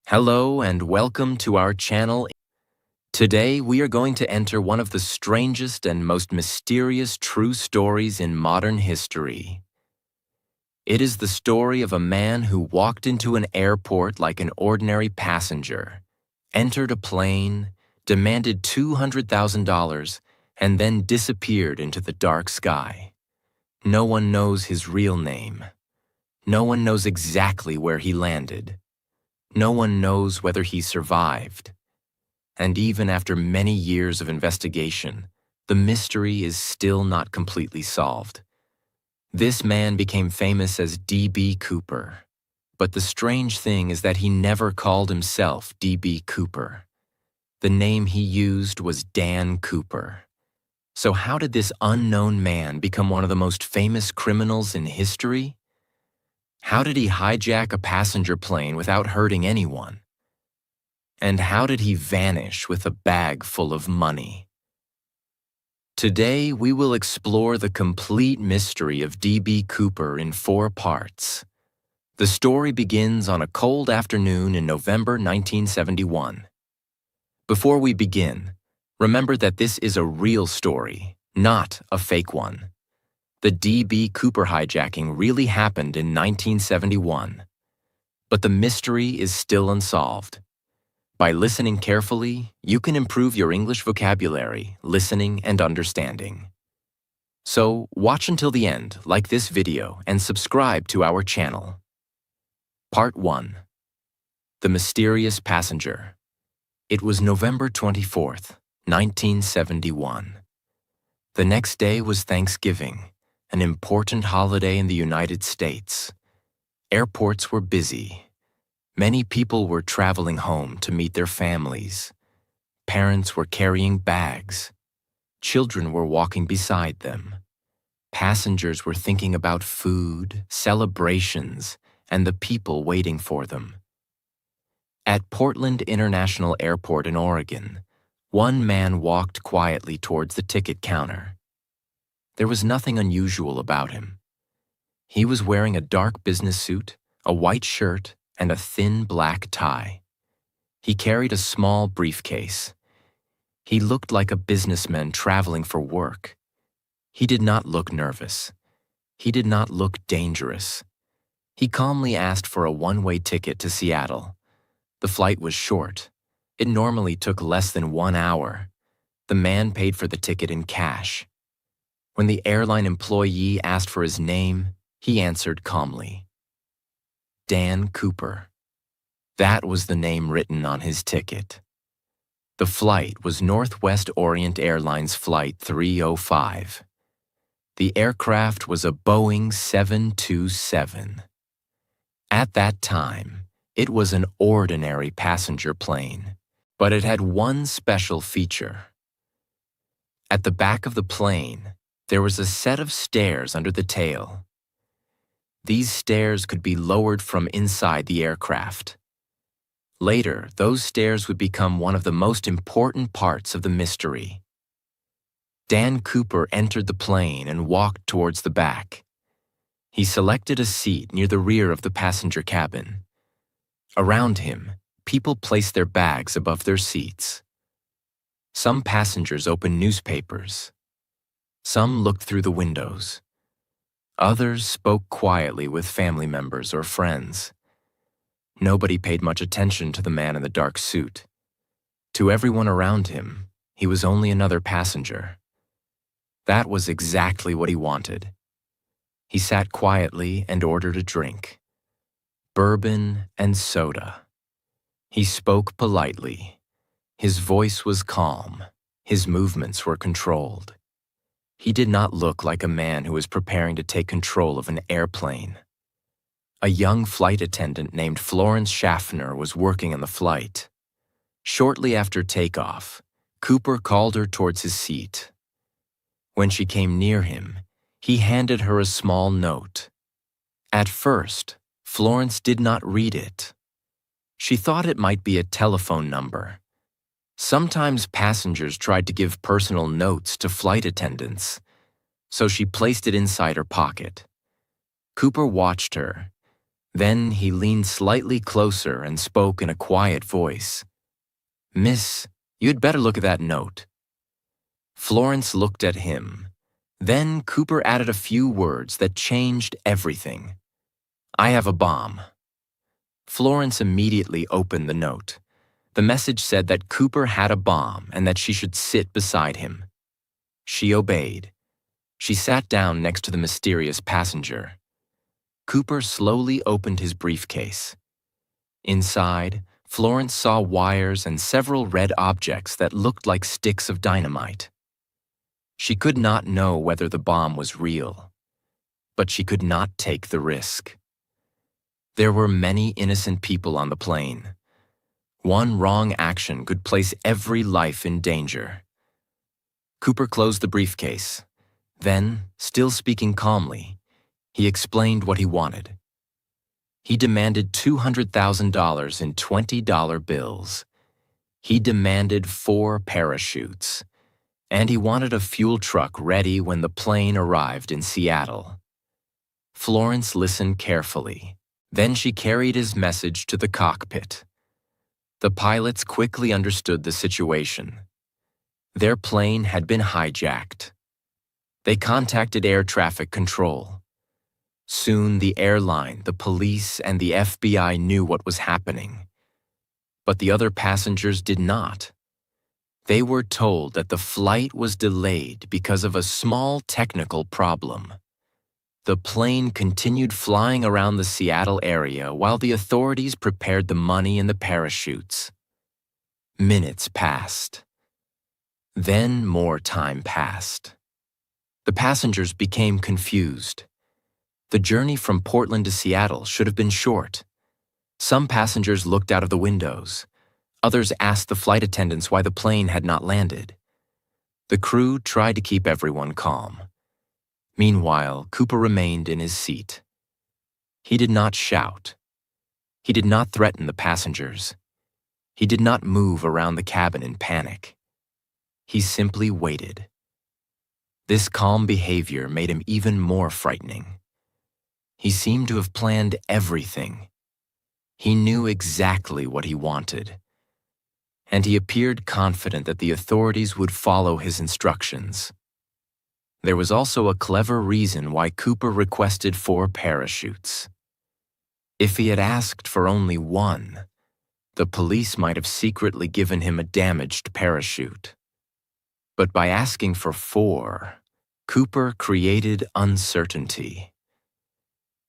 Hello and welcome to our channel. Today we are going to enter one of the strangest and most mysterious true stories in modern history. It is the story of a man who walked into an airport like an ordinary passenger, entered a plane, demanded $200,000, and then disappeared into the dark sky. No one knows his real name. No one knows exactly where he landed. No one knows whether he survived. And even after many years of investigation, the mystery is still not completely solved. This man became famous as D.B. Cooper. But the strange thing is that he never called himself D.B. Cooper. The name he used was Dan Cooper. So how did this unknown man become one of the most famous criminals in history? How did he hijack a passenger plane without hurting anyone? And how did he vanish with a bag full of money? Today, we will explore the complete mystery of D.B. Cooper in 4 parts. The story begins on a cold afternoon in November 1971. Before we begin, remember that this is a real story, not a fake one. The D.B. Cooper hijacking really happened in 1971. But the mystery is still unsolved. By listening carefully, you can improve your English vocabulary, listening, and understanding. So, watch until the end, like this video, and subscribe to our channel. Part 1. The Mysterious Passenger. It was November 24th, 1971. The next day was Thanksgiving, an important holiday in the United States. Airports were busy. Many people were traveling home to meet their families. Parents were carrying bags. Children were walking beside them. Passengers were thinking about food, celebrations, and the people waiting for them. At Portland International Airport in Oregon, one man walked quietly towards the ticket counter. There was nothing unusual about him. He was wearing a dark business suit, a white shirt, and a thin black tie. He carried a small briefcase. He looked like a businessman traveling for work. He did not look nervous. He did not look dangerous. He calmly asked for a one-way ticket to Seattle. The flight was short. It normally took less than 1 hour. The man paid for the ticket in cash. When the airline employee asked for his name, he answered calmly. Dan Cooper. That was the name written on his ticket. The flight was Northwest Orient Airlines Flight 305. The aircraft was a Boeing 727. At that time, it was an ordinary passenger plane, but it had one special feature. At the back of the plane, there was a set of stairs under the tail. These stairs could be lowered from inside the aircraft. Later, those stairs would become one of the most important parts of the mystery. Dan Cooper entered the plane and walked towards the back. He selected a seat near the rear of the passenger cabin. Around him, people placed their bags above their seats. Some passengers opened newspapers. Some looked through the windows. Others spoke quietly with family members or friends. Nobody paid much attention to the man in the dark suit. To everyone around him, he was only another passenger. That was exactly what he wanted. He sat quietly and ordered a drink. Bourbon and soda. He spoke politely. His voice was calm. His movements were controlled. He did not look like a man who was preparing to take control of an airplane. A young flight attendant named Florence Schaffner was working on the flight. Shortly after takeoff, Cooper called her towards his seat. When she came near him, he handed her a small note. At first, Florence did not read it. She thought it might be a telephone number. Sometimes passengers tried to give personal notes to flight attendants, so she placed it inside her pocket. Cooper watched her. Then he leaned slightly closer and spoke in a quiet voice. "Miss, you'd better look at that note." Florence looked at him. Then Cooper added a few words that changed everything. "I have a bomb." Florence immediately opened the note. The message said that Cooper had a bomb and that she should sit beside him. She obeyed. She sat down next to the mysterious passenger. Cooper slowly opened his briefcase. Inside, Florence saw wires and several red objects that looked like sticks of dynamite. She could not know whether the bomb was real, but she could not take the risk. There were many innocent people on the plane. One wrong action could place every life in danger. Cooper closed the briefcase. Then, still speaking calmly, he explained what he wanted. He demanded $200,000 in $20 bills. He demanded 4 parachutes. And he wanted a fuel truck ready when the plane arrived in Seattle. Florence listened carefully. Then she carried his message to the cockpit. The pilots quickly understood the situation. Their plane had been hijacked. They contacted air traffic control. Soon the airline, the police, and the FBI knew what was happening. But the other passengers did not. They were told that the flight was delayed because of a small technical problem. The plane continued flying around the Seattle area while the authorities prepared the money and the parachutes. Minutes passed. Then more time passed. The passengers became confused. The journey from Portland to Seattle should have been short. Some passengers looked out of the windows. Others asked the flight attendants why the plane had not landed. The crew tried to keep everyone calm. Meanwhile, Cooper remained in his seat. He did not shout. He did not threaten the passengers. He did not move around the cabin in panic. He simply waited. This calm behavior made him even more frightening. He seemed to have planned everything. He knew exactly what he wanted. And he appeared confident that the authorities would follow his instructions. There was also a clever reason why Cooper requested 4 parachutes. If he had asked for only 1, the police might have secretly given him a damaged parachute. But by asking for 4, Cooper created uncertainty.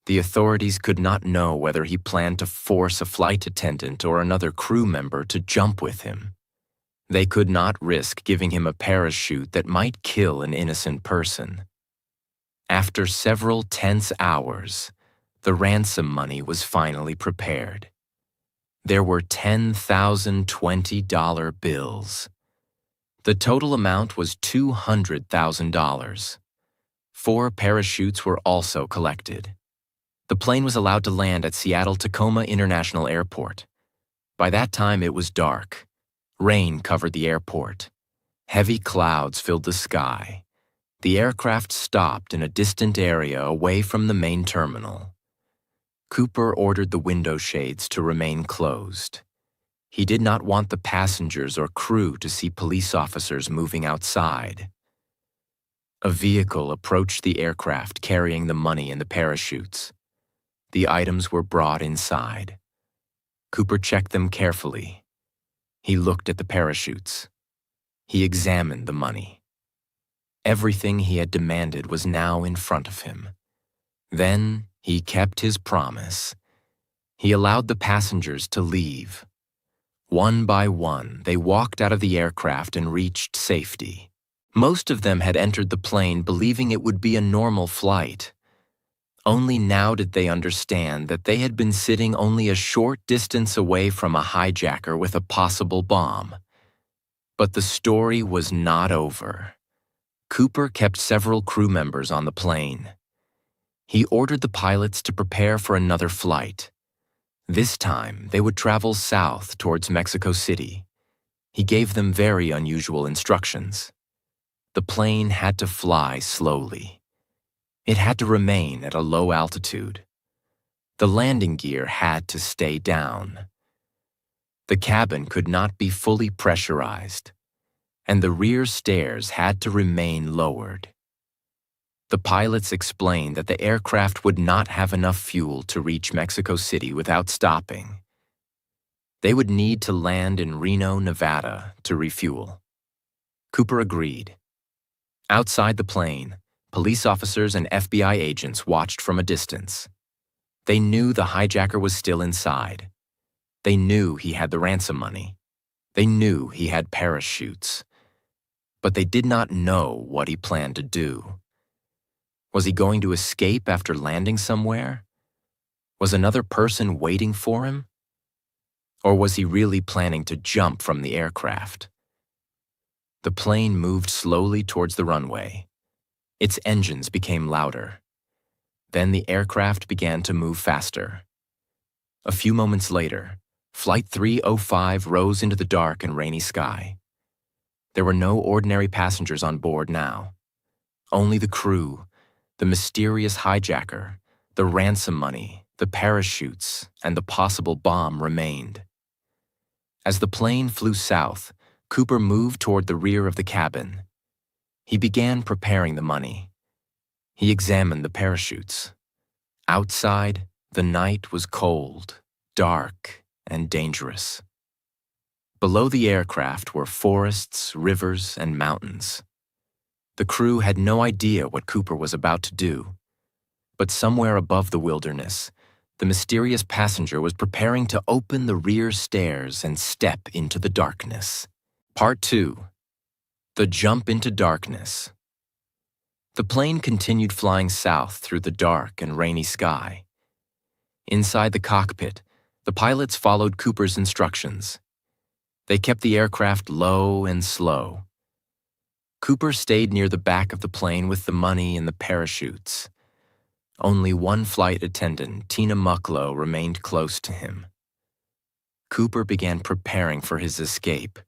The authorities could not know whether he planned to force a flight attendant or another crew member to jump with him. They could not risk giving him a parachute that might kill an innocent person. After several tense hours, the ransom money was finally prepared. There were 10,000 $20 bills. The total amount was $200,000. 4 parachutes were also collected. The plane was allowed to land at Seattle-Tacoma International Airport. By that time, it was dark. Rain covered the airport. Heavy clouds filled the sky. The aircraft stopped in a distant area away from the main terminal. Cooper ordered the window shades to remain closed. He did not want the passengers or crew to see police officers moving outside. A vehicle approached the aircraft carrying the money and the parachutes. The items were brought inside. Cooper checked them carefully. He looked at the parachutes. He examined the money. Everything he had demanded was now in front of him. Then he kept his promise. He allowed the passengers to leave. One by one, they walked out of the aircraft and reached safety. Most of them had entered the plane believing it would be a normal flight. Only now did they understand that they had been sitting only a short distance away from a hijacker with a possible bomb. But the story was not over. Cooper kept several crew members on the plane. He ordered the pilots to prepare for another flight. This time, they would travel south towards Mexico City. He gave them very unusual instructions. The plane had to fly slowly. It had to remain at a low altitude. The landing gear had to stay down. The cabin could not be fully pressurized, and the rear stairs had to remain lowered. The pilots explained that the aircraft would not have enough fuel to reach Mexico City without stopping. They would need to land in Reno, Nevada to refuel. Cooper agreed. Outside the plane, police officers and FBI agents watched from a distance. They knew the hijacker was still inside. They knew he had the ransom money. They knew he had parachutes. But they did not know what he planned to do. Was he going to escape after landing somewhere? Was another person waiting for him? Or was he really planning to jump from the aircraft? The plane moved slowly towards the runway. Its engines became louder. Then the aircraft began to move faster. A few moments later, Flight 305 rose into the dark and rainy sky. There were no ordinary passengers on board now. Only the crew, the mysterious hijacker, the ransom money, the parachutes, and the possible bomb remained. As the plane flew south, Cooper moved toward the rear of the cabin. He began preparing the money. He examined the parachutes. Outside, the night was cold, dark, and dangerous. Below the aircraft were forests, rivers, and mountains. The crew had no idea what Cooper was about to do. But somewhere above the wilderness, the mysterious passenger was preparing to open the rear stairs and step into the darkness. Part 2. The Jump into Darkness. The plane continued flying south through the dark and rainy sky. Inside the cockpit, the pilots followed Cooper's instructions. They kept the aircraft low and slow. Cooper stayed near the back of the plane with the money and the parachutes. Only one flight attendant, Tina Mucklow, remained close to him. Cooper began preparing for his escape.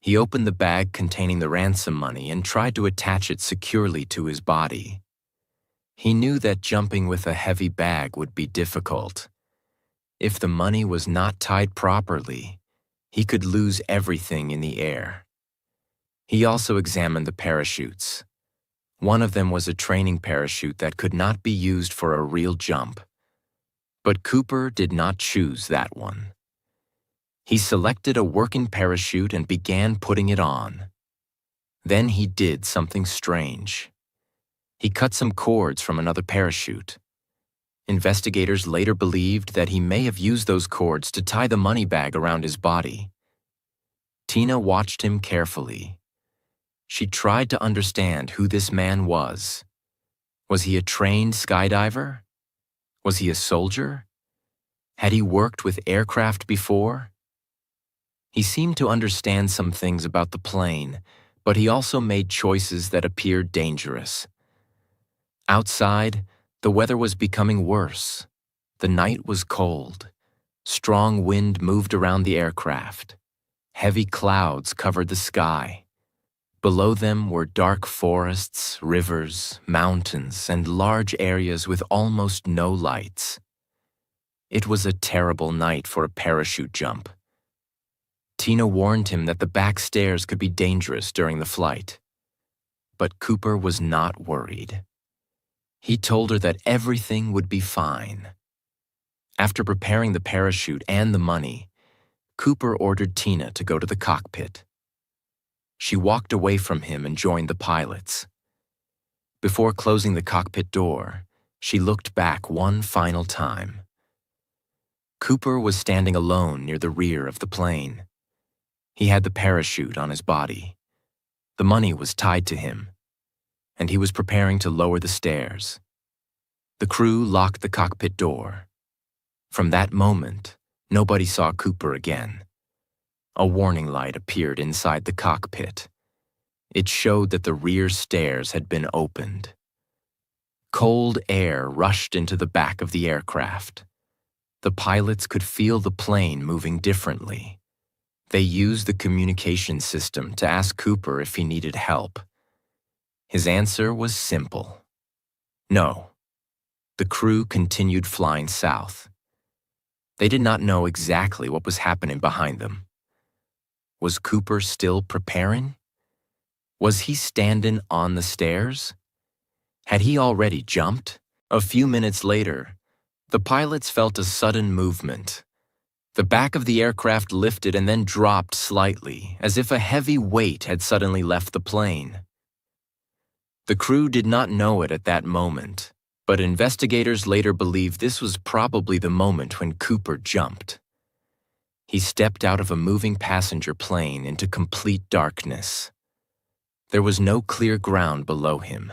He opened the bag containing the ransom money and tried to attach it securely to his body. He knew that jumping with a heavy bag would be difficult. If the money was not tied properly, he could lose everything in the air. He also examined the parachutes. One of them was a training parachute that could not be used for a real jump. But Cooper did not choose that one. He selected a working parachute and began putting it on. Then he did something strange. He cut some cords from another parachute. Investigators later believed that he may have used those cords to tie the money bag around his body. Tina watched him carefully. She tried to understand who this man was. Was he a trained skydiver? Was he a soldier? Had he worked with aircraft before? He seemed to understand some things about the plane, but he also made choices that appeared dangerous. Outside, the weather was becoming worse. The night was cold. Strong wind moved around the aircraft. Heavy clouds covered the sky. Below them were dark forests, rivers, mountains, and large areas with almost no lights. It was a terrible night for a parachute jump. Tina warned him that the back stairs could be dangerous during the flight. But Cooper was not worried. He told her that everything would be fine. After preparing the parachute and the money, Cooper ordered Tina to go to the cockpit. She walked away from him and joined the pilots. Before closing the cockpit door, she looked back one final time. Cooper was standing alone near the rear of the plane. He had the parachute on his body. The money was tied to him, and he was preparing to lower the stairs. The crew locked the cockpit door. From that moment, nobody saw Cooper again. A warning light appeared inside the cockpit. It showed that the rear stairs had been opened. Cold air rushed into the back of the aircraft. The pilots could feel the plane moving differently. They used the communication system to ask Cooper if he needed help. His answer was simple. No. The crew continued flying south. They did not know exactly what was happening behind them. Was Cooper still preparing? Was he standing on the stairs? Had he already jumped? A few minutes later, the pilots felt a sudden movement. The back of the aircraft lifted and then dropped slightly, as if a heavy weight had suddenly left the plane. The crew did not know it at that moment, but investigators later believed this was probably the moment when Cooper jumped. He stepped out of a moving passenger plane into complete darkness. There was no clear ground below him.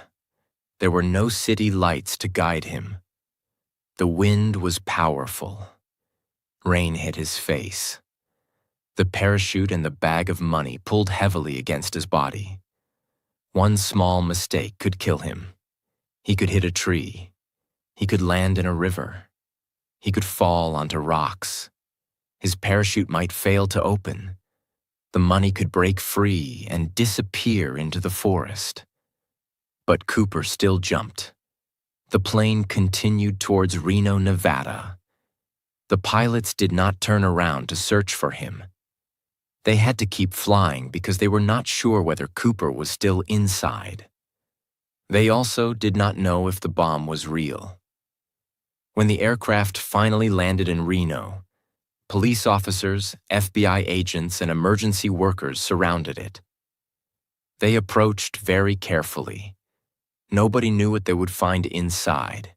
There were no city lights to guide him. The wind was powerful. Rain hit his face. The parachute and the bag of money pulled heavily against his body. One small mistake could kill him. He could hit a tree. He could land in a river. He could fall onto rocks. His parachute might fail to open. The money could break free and disappear into the forest. But Cooper still jumped. The plane continued towards Reno, Nevada. The pilots did not turn around to search for him. They had to keep flying because they were not sure whether Cooper was still inside. They also did not know if the bomb was real. When the aircraft finally landed in Reno, police officers, FBI agents, and emergency workers surrounded it. They approached very carefully. Nobody knew what they would find inside.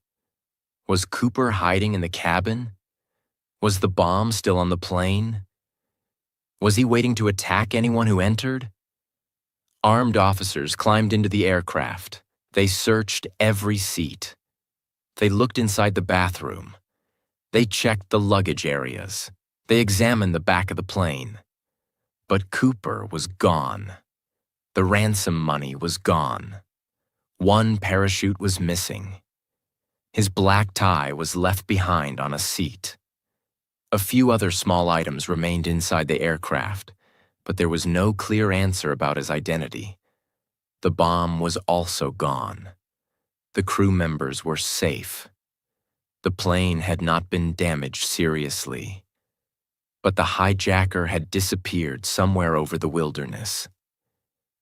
Was Cooper hiding in the cabin? Was the bomb still on the plane? Was he waiting to attack anyone who entered? Armed officers climbed into the aircraft. They searched every seat. They looked inside the bathroom. They checked the luggage areas. They examined the back of the plane. But Cooper was gone. The ransom money was gone. One parachute was missing. His black tie was left behind on a seat. A few other small items remained inside the aircraft, but there was no clear answer about his identity. The bomb was also gone. The crew members were safe. The plane had not been damaged seriously. But the hijacker had disappeared somewhere over the wilderness.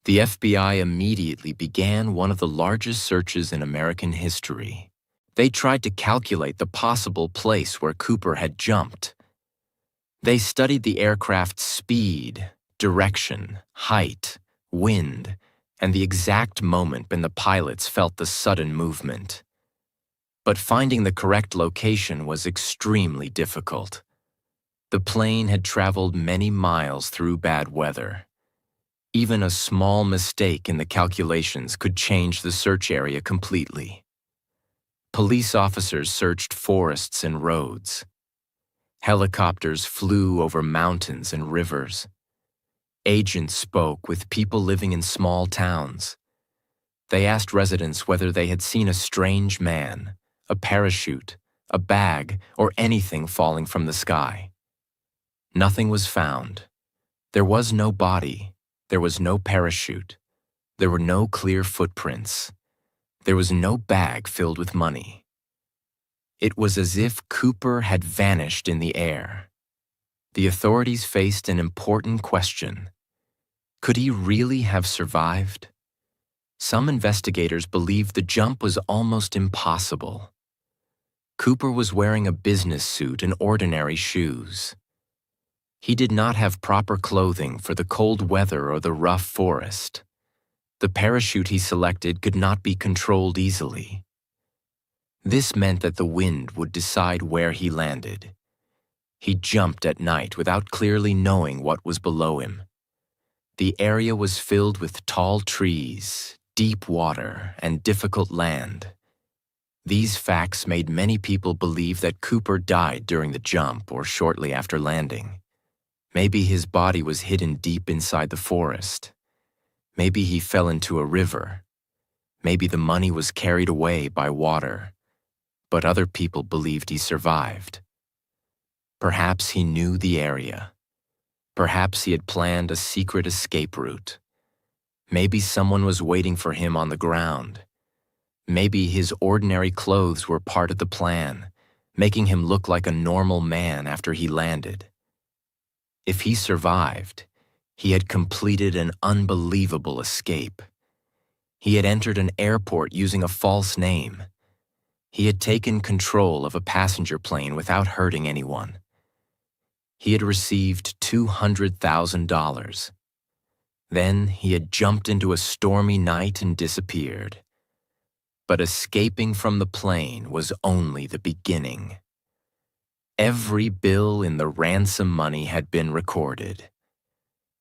The FBI immediately began one of the largest searches in American history. They tried to calculate the possible place where Cooper had jumped. They studied the aircraft's speed, direction, height, wind, and the exact moment when the pilots felt the sudden movement. But finding the correct location was extremely difficult. The plane had traveled many miles through bad weather. Even a small mistake in the calculations could change the search area completely. Police officers searched forests and roads. Helicopters flew over mountains and rivers. Agents spoke with people living in small towns. They asked residents whether they had seen a strange man, a parachute, a bag, or anything falling from the sky. Nothing was found. There was no body. There was no parachute. There were no clear footprints. There was no bag filled with money. It was as if Cooper had vanished in the air. The authorities faced an important question. Could he really have survived? Some investigators believed the jump was almost impossible. Cooper was wearing a business suit and ordinary shoes. He did not have proper clothing for the cold weather or the rough forest. The parachute he selected could not be controlled easily. This meant that the wind would decide where he landed. He jumped at night without clearly knowing what was below him. The area was filled with tall trees, deep water, and difficult land. These facts made many people believe that Cooper died during the jump or shortly after landing. Maybe his body was hidden deep inside the forest. Maybe he fell into a river. Maybe the money was carried away by water. But other people believed he survived. Perhaps he knew the area. Perhaps he had planned a secret escape route. Maybe someone was waiting for him on the ground. Maybe his ordinary clothes were part of the plan, making him look like a normal man after he landed. If he survived, he had completed an unbelievable escape. He had entered an airport using a false name. He had taken control of a passenger plane without hurting anyone. He had received $200,000. Then he had jumped into a stormy night and disappeared. But escaping from the plane was only the beginning. Every bill in the ransom money had been recorded.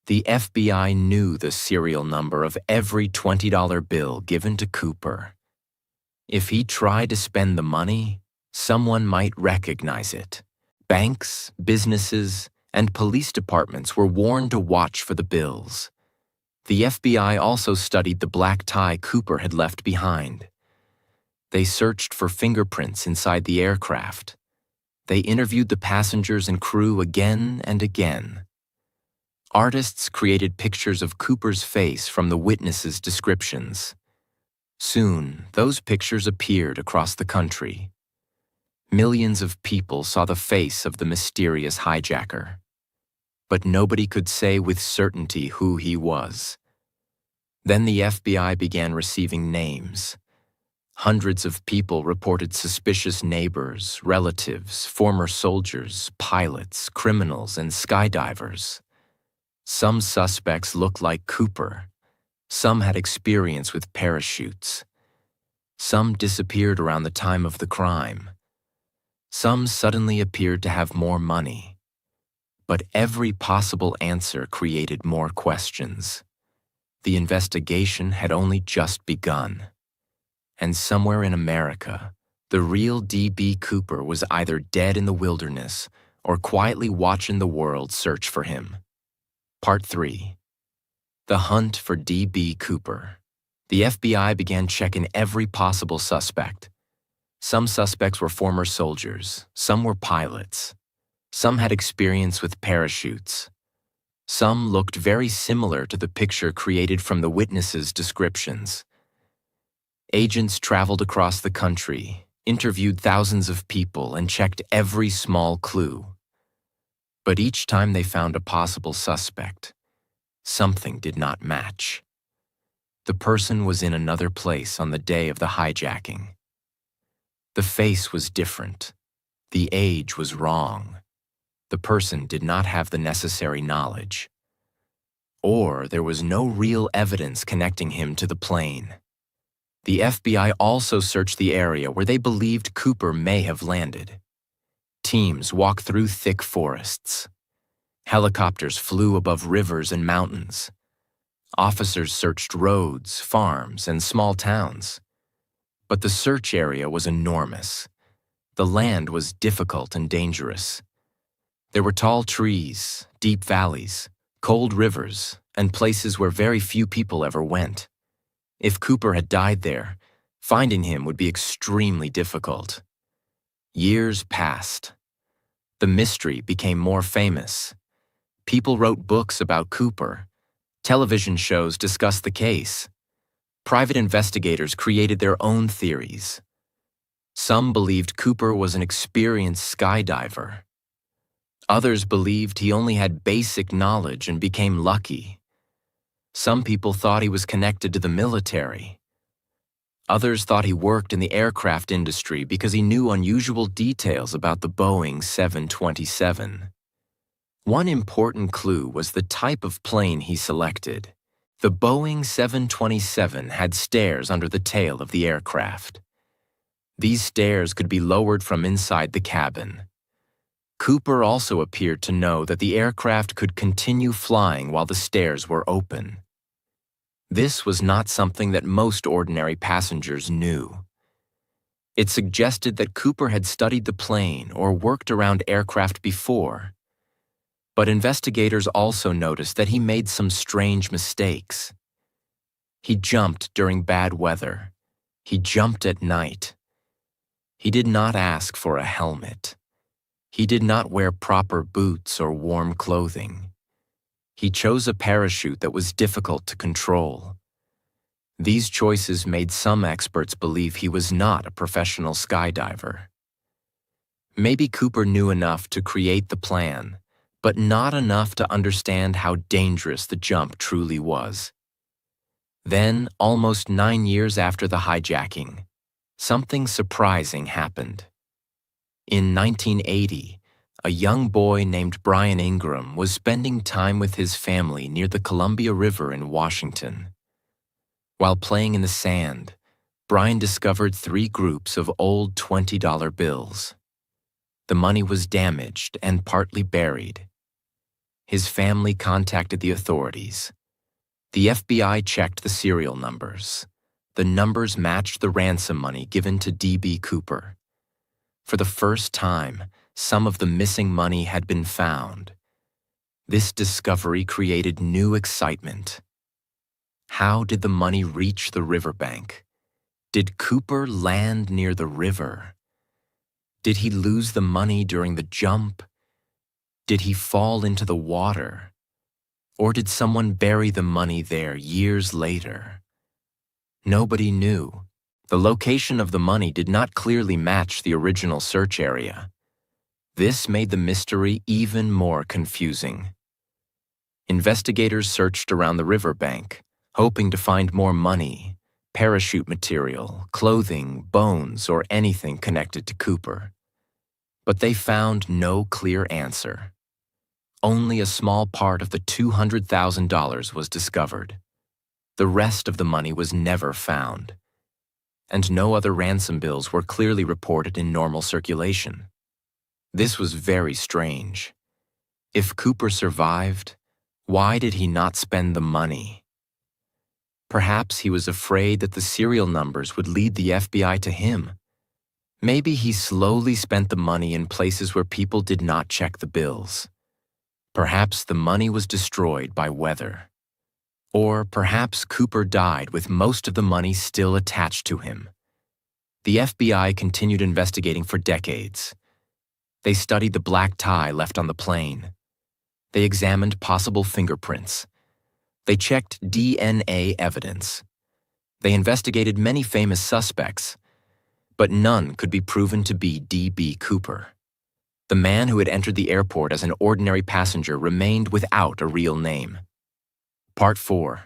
The FBI knew the serial number of every $20 bill given to Cooper. If he tried to spend the money, someone might recognize it. Banks, businesses, and police departments were warned to watch for the bills. The FBI also studied the black tie Cooper had left behind. They searched for fingerprints inside the aircraft. They interviewed the passengers and crew again and again. Artists created pictures of Cooper's face from the witnesses' descriptions. Soon, those pictures appeared across the country. Millions of people saw the face of the mysterious hijacker. But nobody could say with certainty who he was. Then the FBI began receiving names. Hundreds of people reported suspicious neighbors, relatives, former soldiers, pilots, criminals, and skydivers. Some suspects looked like Cooper. Some had experience with parachutes. Some disappeared around the time of the crime. Some suddenly appeared to have more money. But every possible answer created more questions. The investigation had only just begun. And somewhere in America, the real D.B. Cooper was either dead in the wilderness or quietly watching the world search for him. Part 3. The Hunt for D.B. Cooper. The FBI began checking every possible suspect. Some suspects were former soldiers, some were pilots. Some had experience with parachutes. Some looked very similar to the picture created from the witnesses' descriptions. Agents traveled across the country, interviewed thousands of people, and checked every small clue. But each time they found a possible suspect, something did not match. The person was in another place on the day of the hijacking. The face was different. The age was wrong. The person did not have the necessary knowledge. Or there was no real evidence connecting him to the plane. The FBI also searched the area where they believed Cooper may have landed. Teams walked through thick forests. Helicopters flew above rivers and mountains. Officers searched roads, farms, and small towns. But the search area was enormous. The land was difficult and dangerous. There were tall trees, deep valleys, cold rivers, and places where very few people ever went. If Cooper had died there, finding him would be extremely difficult. Years passed. The mystery became more famous. People wrote books about Cooper. Television shows discussed the case. Private investigators created their own theories. Some believed Cooper was an experienced skydiver. Others believed he only had basic knowledge and became lucky. Some people thought he was connected to the military. Others thought he worked in the aircraft industry because he knew unusual details about the Boeing 727. One important clue was the type of plane he selected. The Boeing 727 had stairs under the tail of the aircraft. These stairs could be lowered from inside the cabin. Cooper also appeared to know that the aircraft could continue flying while the stairs were open. This was not something that most ordinary passengers knew. It suggested that Cooper had studied the plane or worked around aircraft before. But investigators also noticed that he made some strange mistakes. He jumped during bad weather. He jumped at night. He did not ask for a helmet. He did not wear proper boots or warm clothing. He chose a parachute that was difficult to control. These choices made some experts believe he was not a professional skydiver. Maybe Cooper knew enough to create the plan, but not enough to understand how dangerous the jump truly was. Then, almost 9 years after the hijacking, something surprising happened. In 1980, a young boy named Brian Ingram was spending time with his family near the Columbia River in Washington. While playing in the sand, Brian discovered 3 groups of old $20 bills. The money was damaged and partly buried. His family contacted the authorities. The FBI checked the serial numbers. The numbers matched the ransom money given to D.B. Cooper. For the first time, some of the missing money had been found. This discovery created new excitement. How did the money reach the riverbank? Did Cooper land near the river? Did he lose the money during the jump? Did he fall into the water? Or did someone bury the money there years later? Nobody knew. The location of the money did not clearly match the original search area. This made the mystery even more confusing. Investigators searched around the riverbank, hoping to find more money, parachute material, clothing, bones, or anything connected to Cooper. But they found no clear answer. Only a small part of the $200,000 was discovered. The rest of the money was never found, and no other ransom bills were clearly reported in normal circulation. This was very strange. If Cooper survived, why did he not spend the money? Perhaps he was afraid that the serial numbers would lead the FBI to him. Maybe he slowly spent the money in places where people did not check the bills. Perhaps the money was destroyed by weather. Or perhaps Cooper died with most of the money still attached to him. The FBI continued investigating for decades. They studied the black tie left on the plane. They examined possible fingerprints. They checked DNA evidence. They investigated many famous suspects, but none could be proven to be D.B. Cooper. The man who had entered the airport as an ordinary passenger remained without a real name. Part 4.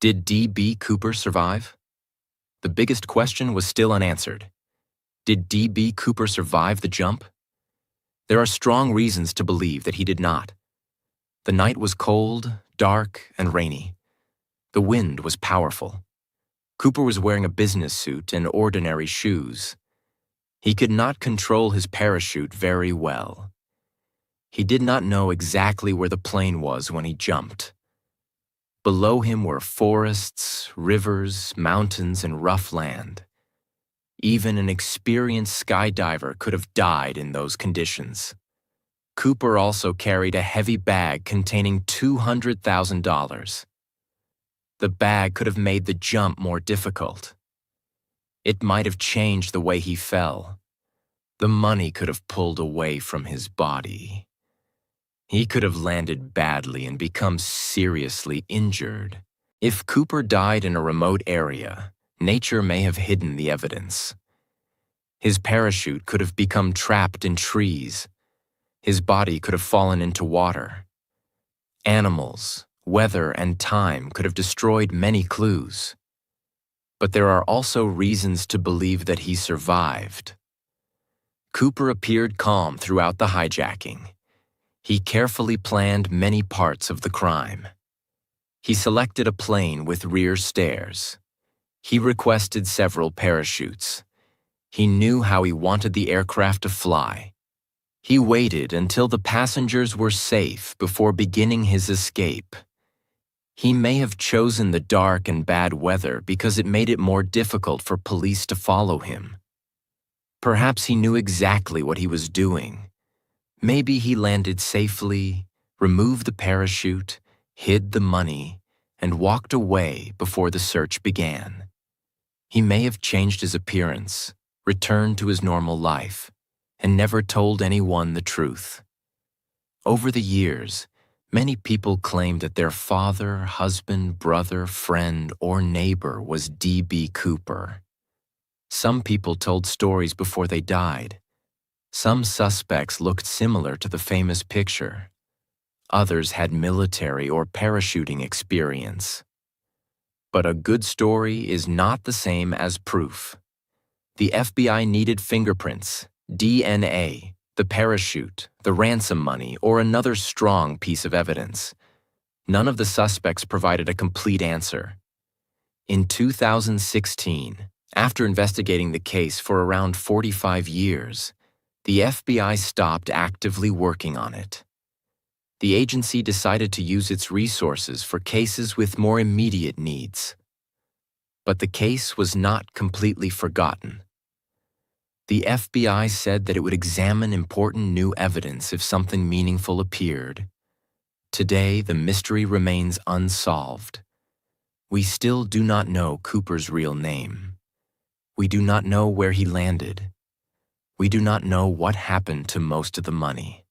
Did D.B. Cooper survive? The biggest question was still unanswered. Did D.B. Cooper survive the jump? There are strong reasons to believe that he did not. The night was cold, dark, and rainy. The wind was powerful. Cooper was wearing a business suit and ordinary shoes. He could not control his parachute very well. He did not know exactly where the plane was when he jumped. Below him were forests, rivers, mountains, and rough land. Even an experienced skydiver could have died in those conditions. Cooper also carried a heavy bag containing $200,000. The bag could have made the jump more difficult. It might have changed the way he fell. The money could have pulled away from his body. He could have landed badly and become seriously injured. If Cooper died in a remote area, nature may have hidden the evidence. His parachute could have become trapped in trees. His body could have fallen into water. Animals, weather, and time could have destroyed many clues. But there are also reasons to believe that he survived. Cooper appeared calm throughout the hijacking. He carefully planned many parts of the crime. He selected a plane with rear stairs. He requested several parachutes. He knew how he wanted the aircraft to fly. He waited until the passengers were safe before beginning his escape. He may have chosen the dark and bad weather because it made it more difficult for police to follow him. Perhaps he knew exactly what he was doing. Maybe he landed safely, removed the parachute, hid the money, and walked away before the search began. He may have changed his appearance, returned to his normal life, and never told anyone the truth. Over the years, Many people claim that their father, husband, brother, friend, or neighbor was D.B. Cooper. Some people told stories before they died. Some suspects looked similar to the famous picture. Others had military or parachuting experience. But a good story is not the same as proof. The FBI needed fingerprints, DNA, the parachute, the ransom money, or another strong piece of evidence. None of the suspects provided a complete answer. In 2016, after investigating the case for around 45 years, the FBI stopped actively working on it. The agency decided to use its resources for cases with more immediate needs. But the case was not completely forgotten. The FBI said that it would examine important new evidence if something meaningful appeared. Today, the mystery remains unsolved. We still do not know Cooper's real name. We do not know where he landed. We do not know what happened to most of the money.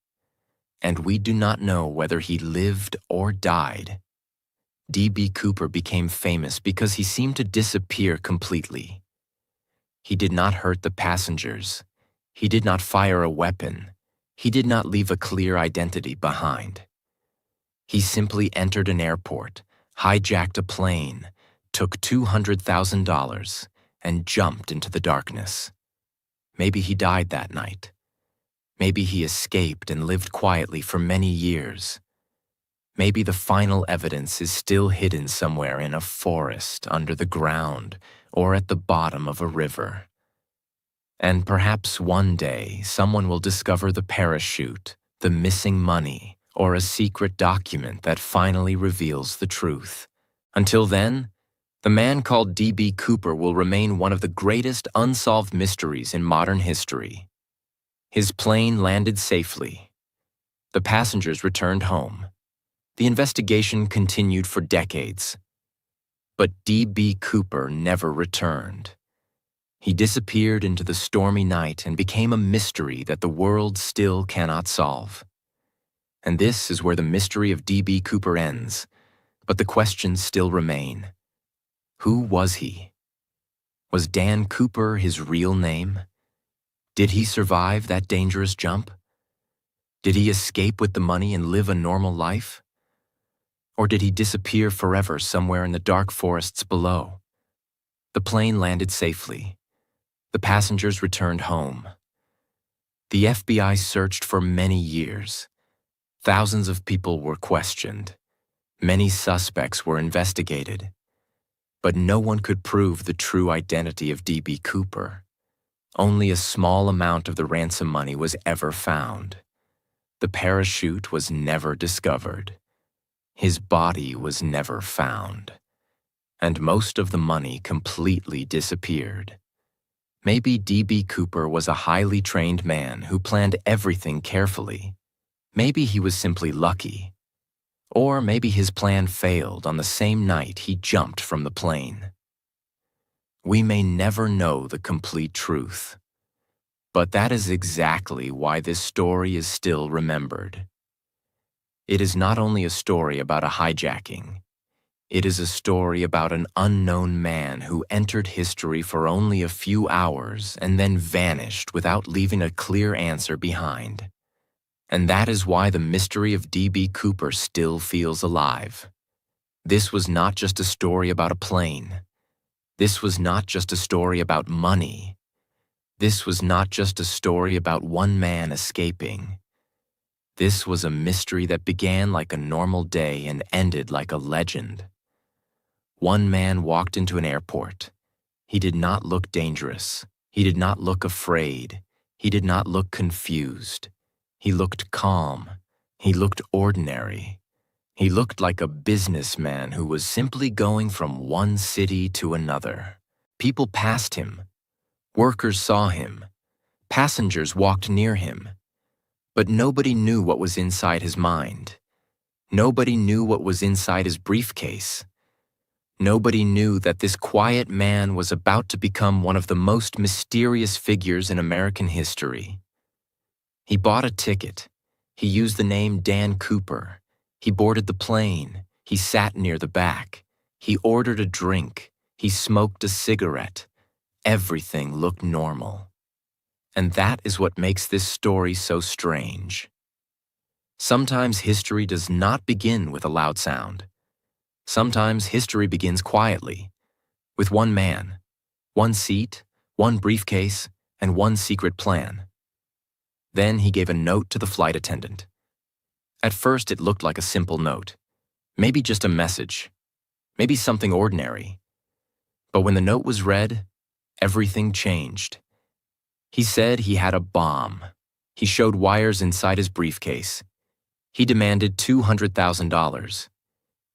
And we do not know whether he lived or died. D.B. Cooper became famous because he seemed to disappear completely. He did not hurt the passengers. He did not fire a weapon. He did not leave a clear identity behind. He simply entered an airport, hijacked a plane, took $200,000, and jumped into the darkness. Maybe he died that night. Maybe he escaped and lived quietly for many years. Maybe the final evidence is still hidden somewhere in a forest, under the ground, or at the bottom of a river. And perhaps one day someone will discover the parachute, the missing money, or a secret document that finally reveals the truth. Until then, the man called D.B. Cooper will remain one of the greatest unsolved mysteries in modern history. His plane landed safely. The passengers returned home. The investigation continued for decades. But D.B. Cooper never returned. He disappeared into the stormy night and became a mystery that the world still cannot solve. And this is where the mystery of D.B. Cooper ends, but the questions still remain. Who was he? Was Dan Cooper his real name? Did he survive that dangerous jump? Did he escape with the money and live a normal life? Or did he disappear forever somewhere in the dark forests below? The plane landed safely. The passengers returned home. The FBI searched for many years. Thousands of people were questioned. Many suspects were investigated. But no one could prove the true identity of D.B. Cooper. Only a small amount of the ransom money was ever found. The parachute was never discovered. His body was never found. And most of the money completely disappeared. Maybe D.B. Cooper was a highly trained man who planned everything carefully. Maybe he was simply lucky. Or maybe his plan failed on the same night he jumped from the plane. We may never know the complete truth. But that is exactly why this story is still remembered. It is not only a story about a hijacking. It is a story about an unknown man who entered history for only a few hours and then vanished without leaving a clear answer behind. And that is why the mystery of D.B. Cooper still feels alive. This was not just a story about a plane. This was not just a story about money. This was not just a story about one man escaping. This was a mystery that began like a normal day and ended like a legend. One man walked into an airport. He did not look dangerous. He did not look afraid. He did not look confused. He looked calm. He looked ordinary. He looked like a businessman who was simply going from one city to another. People passed him. Workers saw him. Passengers walked near him. But nobody knew what was inside his mind. Nobody knew what was inside his briefcase. Nobody knew that this quiet man was about to become one of the most mysterious figures in American history. He bought a ticket. He used the name Dan Cooper. He boarded the plane. He sat near the back. He ordered a drink. He smoked a cigarette. Everything looked normal. And that is what makes this story so strange. Sometimes history does not begin with a loud sound. Sometimes history begins quietly, with one man, one seat, one briefcase, and one secret plan. Then he gave a note to the flight attendant. At first it looked like a simple note, maybe just a message, maybe something ordinary. But when the note was read, everything changed. He said he had a bomb. He showed wires inside his briefcase. He demanded $200,000.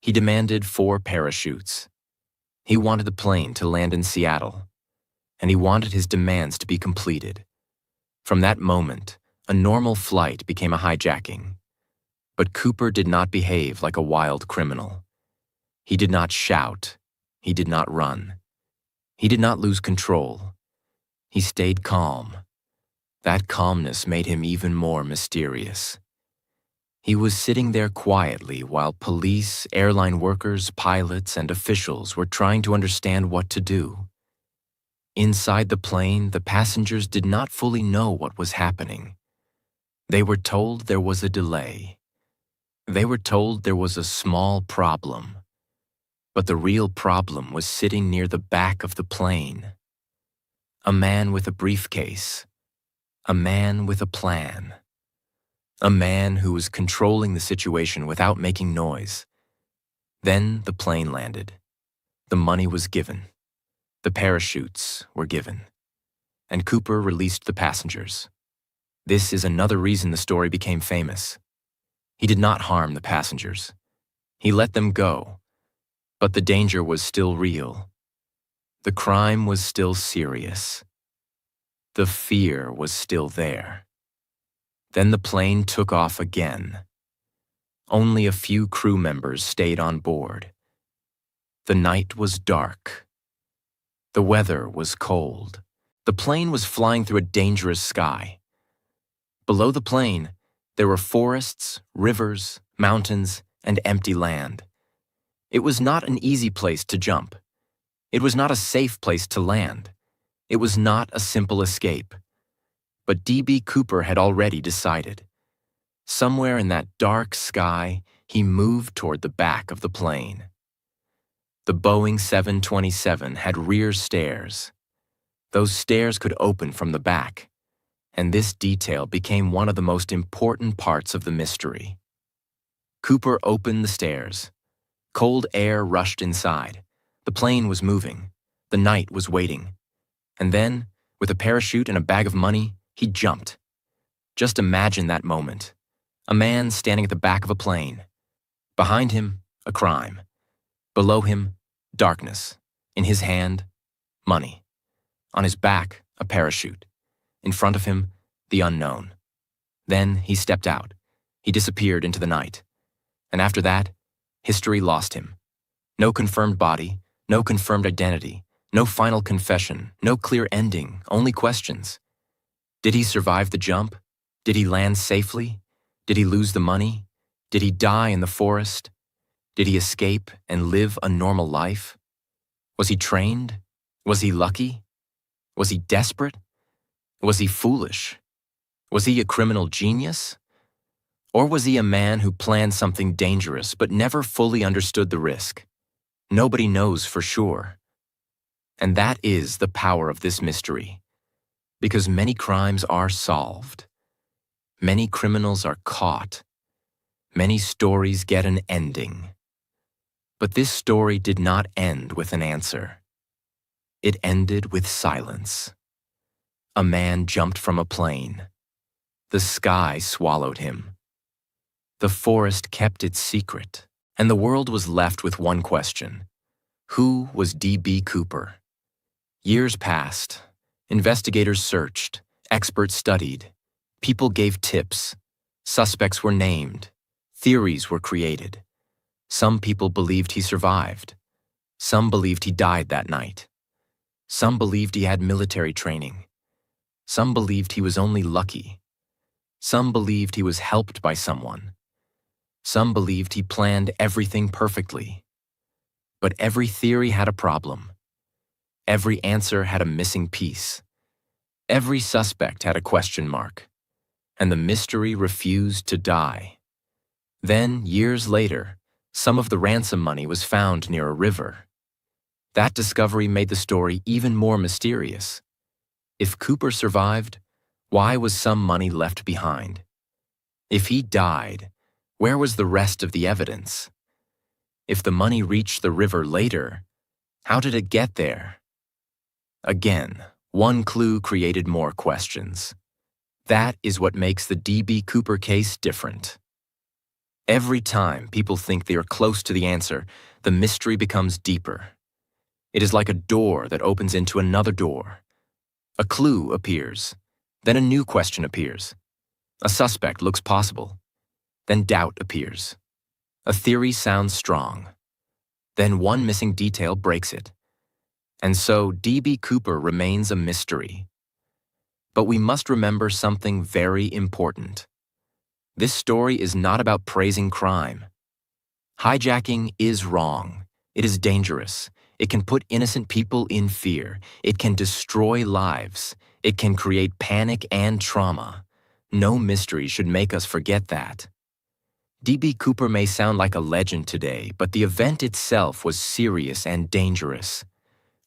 He demanded 4 parachutes. He wanted the plane to land in Seattle, and he wanted his demands to be completed. From that moment, a normal flight became a hijacking. But Cooper did not behave like a wild criminal. He did not shout. He did not run. He did not lose control. He stayed calm. That calmness made him even more mysterious. He was sitting there quietly while police, airline workers, pilots, and officials were trying to understand what to do. Inside the plane, the passengers did not fully know what was happening. They were told there was a delay. They were told there was a small problem. But the real problem was sitting near the back of the plane. A man with a briefcase. A man with a plan. A man who was controlling the situation without making noise. Then the plane landed. The money was given. The parachutes were given. And Cooper released the passengers. This is another reason the story became famous. He did not harm the passengers. He let them go. But the danger was still real. The crime was still serious. The fear was still there. Then the plane took off again. Only a few crew members stayed on board. The night was dark. The weather was cold. The plane was flying through a dangerous sky. Below the plane, there were forests, rivers, mountains, and empty land. It was not an easy place to jump. It was not a safe place to land. It was not a simple escape. But D.B. Cooper had already decided. Somewhere in that dark sky, he moved toward the back of the plane. The Boeing 727 had rear stairs. Those stairs could open from the back, and this detail became one of the most important parts of the mystery. Cooper opened the stairs. Cold air rushed inside. The plane was moving. The night was waiting. And then, with a parachute and a bag of money, he jumped. Just imagine that moment. A man standing at the back of a plane. Behind him, a crime. Below him, darkness. In his hand, money. On his back, a parachute. In front of him, the unknown. Then he stepped out. He disappeared into the night. And after that, history lost him. No confirmed body, no confirmed identity, no final confession, no clear ending, only questions. Did he survive the jump? Did he land safely? Did he lose the money? Did he die in the forest? Did he escape and live a normal life? Was he trained? Was he lucky? Was he desperate? Was he foolish? Was he a criminal genius? Or was he a man who planned something dangerous but never fully understood the risk? Nobody knows for sure. And that is the power of this mystery. Because many crimes are solved. Many criminals are caught. Many stories get an ending. But this story did not end with an answer. It ended with silence. A man jumped from a plane. The sky swallowed him. The forest kept its secret, and the world was left with one question. Who was D.B. Cooper? Years passed. Investigators searched. Experts studied. People gave tips. Suspects were named. Theories were created. Some people believed he survived. Some believed he died that night. Some believed he had military training. Some believed he was only lucky. Some believed he was helped by someone. Some believed he planned everything perfectly. But every theory had a problem. Every answer had a missing piece. Every suspect had a question mark. And the mystery refused to die. Then, years later, some of the ransom money was found near a river. That discovery made the story even more mysterious. If Cooper survived, why was some money left behind? If he died, where was the rest of the evidence? If the money reached the river later, how did it get there? Again, one clue created more questions. That is what makes the D.B. Cooper case different. Every time people think they are close to the answer, the mystery becomes deeper. It is like a door that opens into another door. A clue appears, then a new question appears. A suspect looks possible, then doubt appears. A theory sounds strong, then one missing detail breaks it. And so D.B. Cooper remains a mystery. But we must remember something very important. This story is not about praising crime. Hijacking is wrong. It is dangerous. It can put innocent people in fear. It can destroy lives. It can create panic and trauma. No mystery should make us forget that. D.B. Cooper may sound like a legend today, but the event itself was serious and dangerous.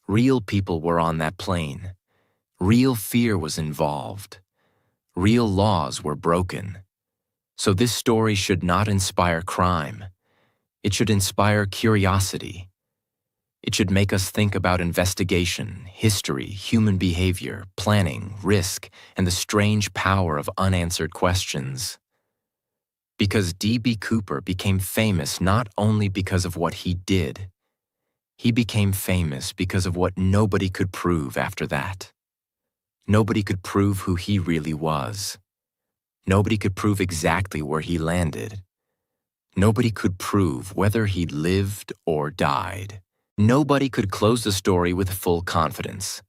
Real people were on that plane. Real fear was involved. Real laws were broken. So this story should not inspire crime. It should inspire curiosity. It should make us think about investigation, history, human behavior, planning, risk, and the strange power of unanswered questions. Because D.B. Cooper became famous not only because of what he did, he became famous because of what nobody could prove after that. Nobody could prove who he really was. Nobody could prove exactly where he landed. Nobody could prove whether he lived or died. Nobody could close the story with full confidence.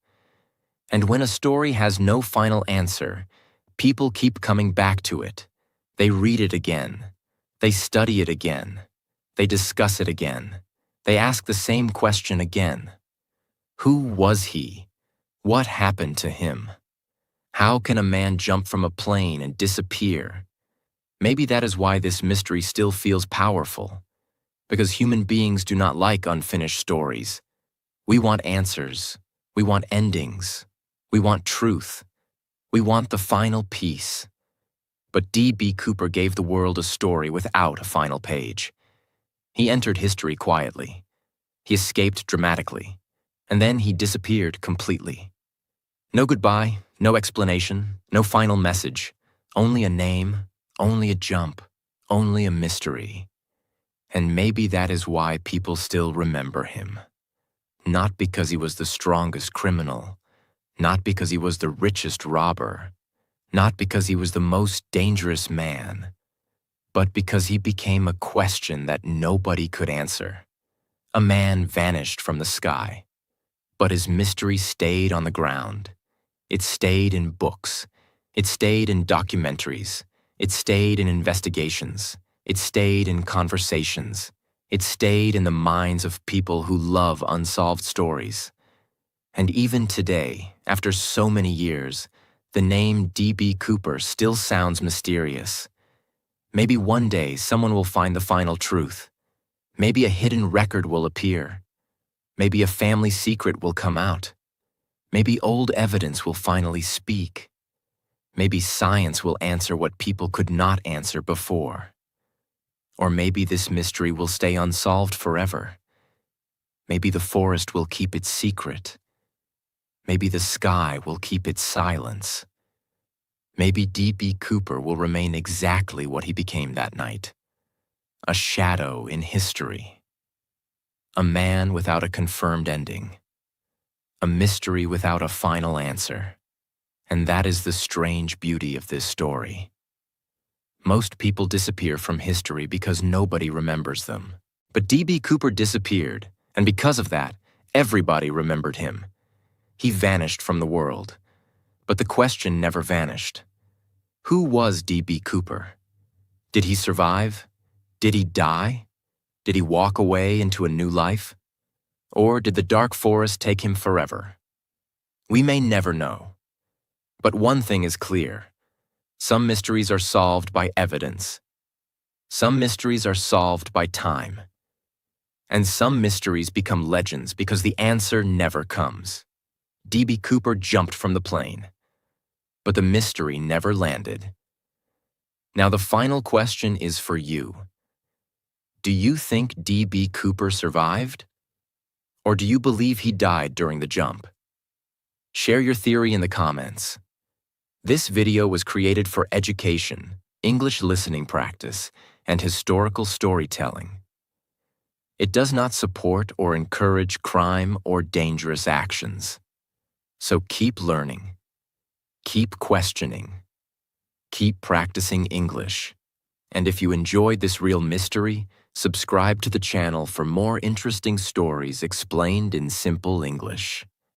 And when a story has no final answer, people keep coming back to it. They read it again. They study it again. They discuss it again. They ask the same question again. Who was he? What happened to him? How can a man jump from a plane and disappear? Maybe that is why this mystery still feels powerful. Because human beings do not like unfinished stories. We want answers. We want endings. We want truth. We want the final piece. But D.B. Cooper gave the world a story without a final page. He entered history quietly. He escaped dramatically. And then he disappeared completely. No goodbye, no explanation, no final message. Only a name, only a jump, only a mystery. And maybe that is why people still remember him. Not because he was the strongest criminal, not because he was the richest robber, not because he was the most dangerous man, but because he became a question that nobody could answer. A man vanished from the sky, but his mystery stayed on the ground. It stayed in books. It stayed in documentaries. It stayed in investigations. It stayed in conversations. It stayed in the minds of people who love unsolved stories. And even today, after so many years, the name D.B. Cooper still sounds mysterious. Maybe one day someone will find the final truth. Maybe a hidden record will appear. Maybe a family secret will come out. Maybe old evidence will finally speak. Maybe science will answer what people could not answer before. Or maybe this mystery will stay unsolved forever. Maybe the forest will keep its secret. Maybe the sky will keep its silence. Maybe D.B. Cooper will remain exactly what he became that night. A shadow in history. A man without a confirmed ending. A mystery without a final answer. And that is the strange beauty of this story. Most people disappear from history because nobody remembers them. But D.B. Cooper disappeared, and because of that, everybody remembered him. He vanished from the world. But the question never vanished. Who was D.B. Cooper? Did he survive? Did he die? Did he walk away into a new life? Or did the dark forest take him forever? We may never know. But one thing is clear. Some mysteries are solved by evidence. Some mysteries are solved by time. And some mysteries become legends because the answer never comes. D.B. Cooper jumped from the plane, but the mystery never landed. Now the final question is for you. Do you think D.B. Cooper survived? Or do you believe he died during the jump? Share your theory in the comments. This video was created for education, English listening practice, and historical storytelling. It does not support or encourage crime or dangerous actions. So keep learning, keep questioning, keep practicing English. And if you enjoyed this real mystery, subscribe to the channel for more interesting stories explained in simple English.